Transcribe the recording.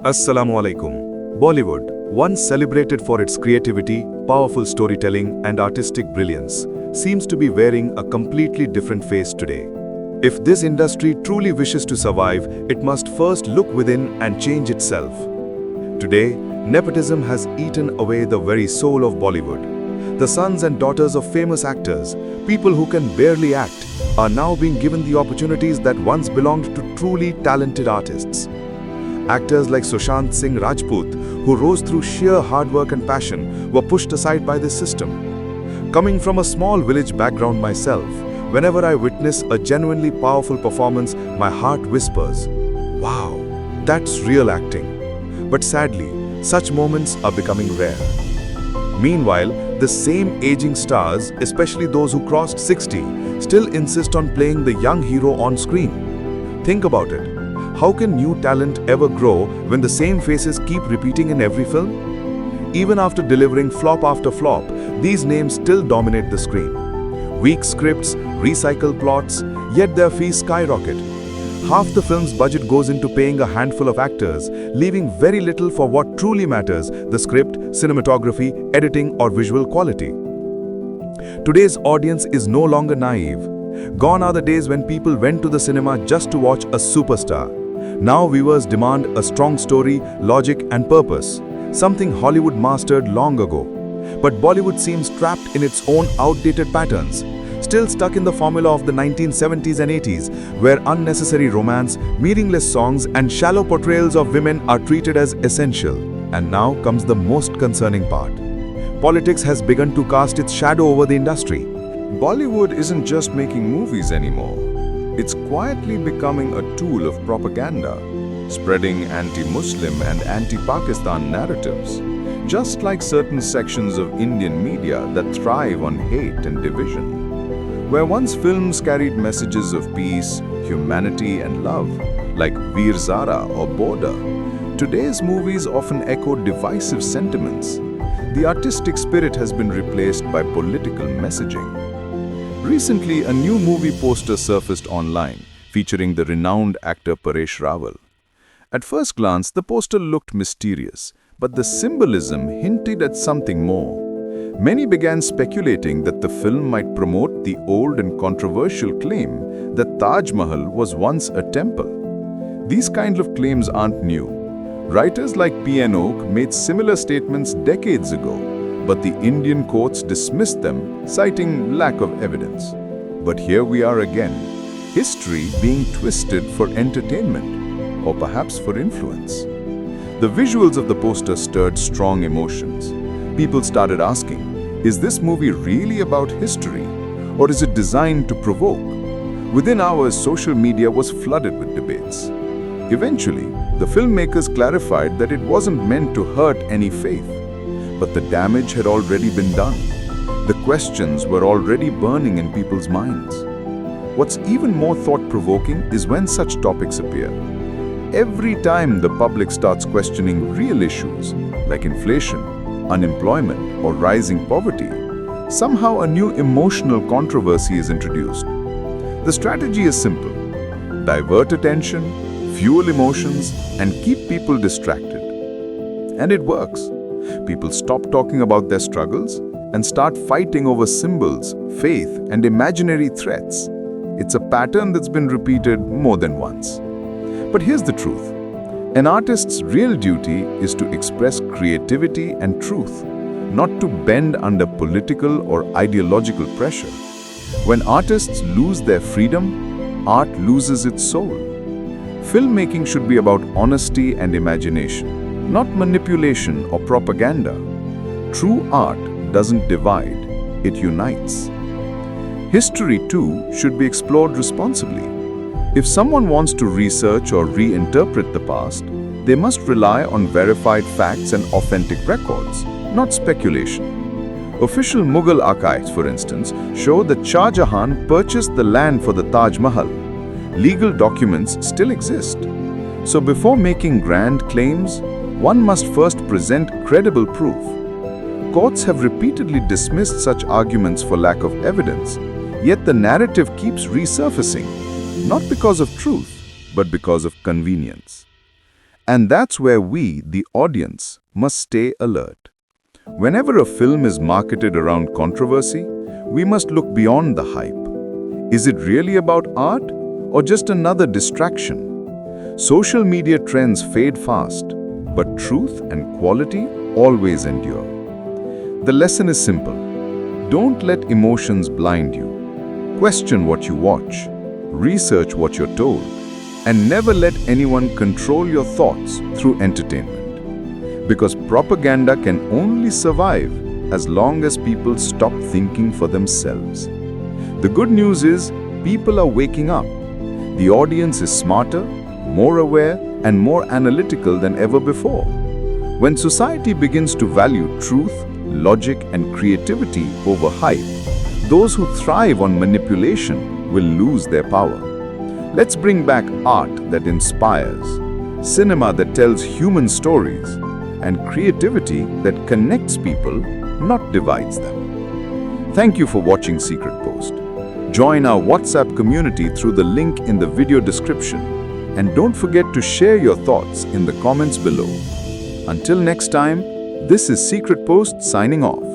Assalamu Alaikum. Bollywood, once celebrated for its creativity, powerful storytelling, and artistic brilliance, seems to be wearing a completely different face today. If this industry truly wishes to survive, it must first look within and change itself. Today, nepotism has eaten away the very soul of Bollywood. The sons and daughters of famous actors, people who can barely act, are now being given the opportunities that once belonged to truly talented artists. Actors like Sushant Singh Rajput, who rose through sheer hard work and passion, were pushed aside by this system. Coming from a small village background myself, whenever I witness a genuinely powerful performance, my heart whispers, "Wow, that's real acting." But sadly, such moments are becoming rare. Meanwhile, the same aging stars, especially those who crossed 60, still insist on playing the young hero on screen. Think about it. How can new talent ever grow when the same faces keep repeating in every film? Even after delivering flop after flop, these names still dominate the screen. Weak scripts, recycled plots, yet their fees skyrocket. Half the film's budget goes into paying a handful of actors, leaving very little for what truly matters: the script, cinematography, editing, or visual quality. Today's audience is no longer naive. Gone are the days when people went to the cinema just to watch a superstar. Now viewers demand a strong story, logic, and purpose, something Hollywood mastered long ago. But Bollywood seems trapped in its own outdated patterns, still stuck in the formula of the 1970s and 80s, where unnecessary romance, meaningless songs, and shallow portrayals of women are treated as essential. And now comes the most concerning part. Politics has begun to cast its shadow over the industry. Bollywood isn't just making movies anymore. It's quietly becoming a tool of propaganda, spreading anti-Muslim and anti-Pakistan narratives, just like certain sections of Indian media that thrive on hate and division. Where once films carried messages of peace, humanity, and love, like Veer Zara or Border, today's movies often echo divisive sentiments. The artistic spirit has been replaced by political messaging. Recently, a new movie poster surfaced online, featuring the renowned actor Paresh Rawal. At first glance, the poster looked mysterious, but the symbolism hinted at something more. Many began speculating that the film might promote the old and controversial claim that Taj Mahal was once a temple. These kinds of claims aren't new. Writers like P.N. Oak made similar statements decades ago, but the Indian courts dismissed them, citing lack of evidence. But here we are again, history being twisted for entertainment, or perhaps for influence. The visuals of the poster stirred strong emotions. People started asking, is this movie really about history, or is it designed to provoke? Within hours, social media was flooded with debates. Eventually, the filmmakers clarified that it wasn't meant to hurt any faith. But the damage had already been done. The questions were already burning in people's minds. What's even more thought-provoking is when such topics appear. Every time the public starts questioning real issues like inflation, unemployment, or rising poverty, somehow a new emotional controversy is introduced. The strategy is simple: divert attention, fuel emotions, and keep people distracted. And it works. People stop talking about their struggles and start fighting over symbols, faith, and imaginary threats. It's a pattern that's been repeated more than once. But here's the truth. An artist's real duty is to express creativity and truth, not to bend under political or ideological pressure. When artists lose their freedom, art loses its soul. Filmmaking should be about honesty and imagination, not manipulation or propaganda. True art doesn't divide, it unites. History, too, should be explored responsibly. If someone wants to research or reinterpret the past, they must rely on verified facts and authentic records, not speculation. Official Mughal archives, for instance, show that Shah Jahan purchased the land for the Taj Mahal. Legal documents still exist. So before making grand claims, one must first present credible proof. Courts have repeatedly dismissed such arguments for lack of evidence, yet the narrative keeps resurfacing, not because of truth, but because of convenience. And that's where we, the audience, must stay alert. Whenever a film is marketed around controversy, we must look beyond the hype. Is it really about art or just another distraction? Social media trends fade fast, but truth and quality always endure. The lesson is simple. Don't let emotions blind you. Question what you watch, research what you're told, and never let anyone control your thoughts through entertainment. Because propaganda can only survive as long as people stop thinking for themselves. The good news is, people are waking up. The audience is smarter, more aware, and more analytical than ever before. When society begins to value truth, logic, and creativity over hype, those who thrive on manipulation will lose their power. Let's bring back art that inspires, cinema that tells human stories, and creativity that connects people, not divides them. Thank you for watching Secret Post. Join our WhatsApp community through the link in the video description, and don't forget to share your thoughts in the comments below. Until next time, this is Secret Post signing off.